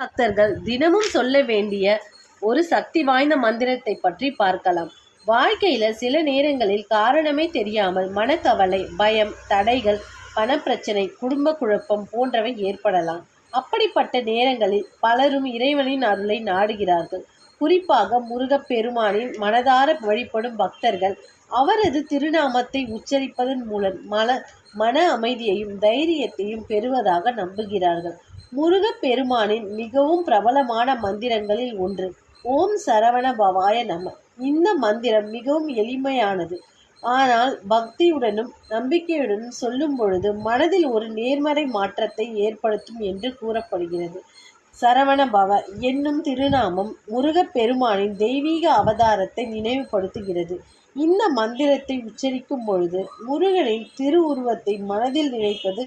பக்தர்கள் தினமும் சொல்ல வேண்டிய ஒரு சக்தி வாய்ந்த மந்திரத்தை பற்றி பார்க்கலாம். வாழ்க்கையில சில நேரங்களில் காரணமே தெரியாமல் மனக்கவலை, பயம், தடைகள், பணப்பிரச்சனை, குடும்ப குழப்பம் போன்றவை ஏற்படலாம். அப்படிப்பட்ட நேரங்களில் பலரும் இறைவனின் அருளை நாடுகிறார்கள். குறிப்பாக முருகப்பெருமானின் மனதார வழிபடும் பக்தர்கள் அவரது திருநாமத்தை உச்சரிப்பதன் மூலம் மன அமைதியையும் தைரியத்தையும் பெறுவதாக நம்புகிறார்கள். முருகப்பெருமானின் மிகவும் பிரபலமான மந்திரங்களில் ஒன்று ஓம் சரவண பவாய நம. இந்த மந்திரம் மிகவும் எளிமையானது. ஆனால் பக்தியுடனும் நம்பிக்கையுடனும் சொல்லும் பொழுது மனதில் ஒரு நேர்மறை மாற்றத்தை ஏற்படுத்தும் என்று கூறப்படுகிறது. சரவண பவ என்னும் திருநாமம் முருகப்பெருமானின் தெய்வீக அவதாரத்தை நினைவுபடுத்துகிறது. இந்த மந்திரத்தை உச்சரிக்கும் பொழுது முருகனின் திருவுருவத்தை மனதில் நினைப்பது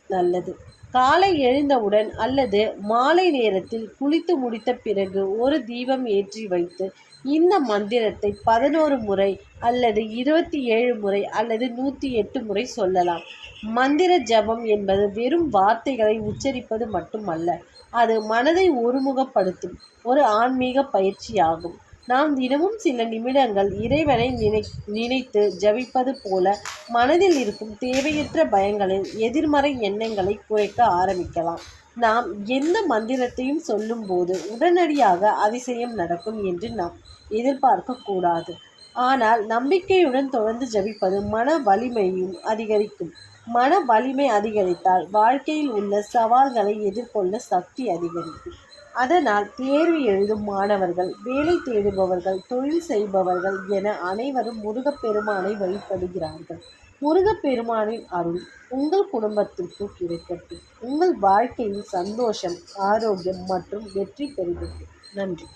நல்லது. காலை எழுந்தவுடன் அல்லது மாலை நேரத்தில் குளித்து முடித்த பிறகு ஒரு தீபம் ஏற்றி வைத்து இந்த மந்திரத்தை 11 முறை அல்லது 27 முறை அல்லது 108 முறை சொல்லலாம். மந்திர ஜபம் என்பது வெறும் வார்த்தைகளை உச்சரிப்பது மட்டுமல்ல, அது மனதை ஒருமுகப்படுத்தும் ஒரு ஆன்மீக பயிற்சியாகும். நாம் தினமும் சில நிமிடங்கள் இறைவனை நினைத்து ஜபிப்பது போல மனதில் இருக்கும் தேவையற்ற பயங்களில் எதிர்மறை எண்ணங்களை குறைக்க ஆரம்பிக்கலாம். நாம் எந்த மந்திரத்தையும் சொல்லும் போது உடனடியாக அதிசயம் நடக்கும் என்று நாம் எதிர்பார்க்க கூடாது. ஆனால் நம்பிக்கையுடன் தொடர்ந்து ஜபிப்பது மன வலிமையும் அதிகரிக்கும். மன வலிமை அதிகரித்தால் வாழ்க்கையில் உள்ள சவால்களை எதிர்கொள்ள சக்தி அதிகரிக்கும். அதனால் தேர்வு எழுதும் மாணவர்கள், வேலை தேடுபவர்கள், தொழில் செய்பவர்கள் என அனைவரும் முருகப்பெருமானை வழிபடுகிறார்கள். முருகப்பெருமானின் அருள் உங்கள் குடும்பத்திற்கு கிடைக்கட்டும். உங்கள் வாழ்க்கையில் சந்தோஷம், ஆரோக்கியம் மற்றும் வெற்றி பெறுகிறது. நன்றி.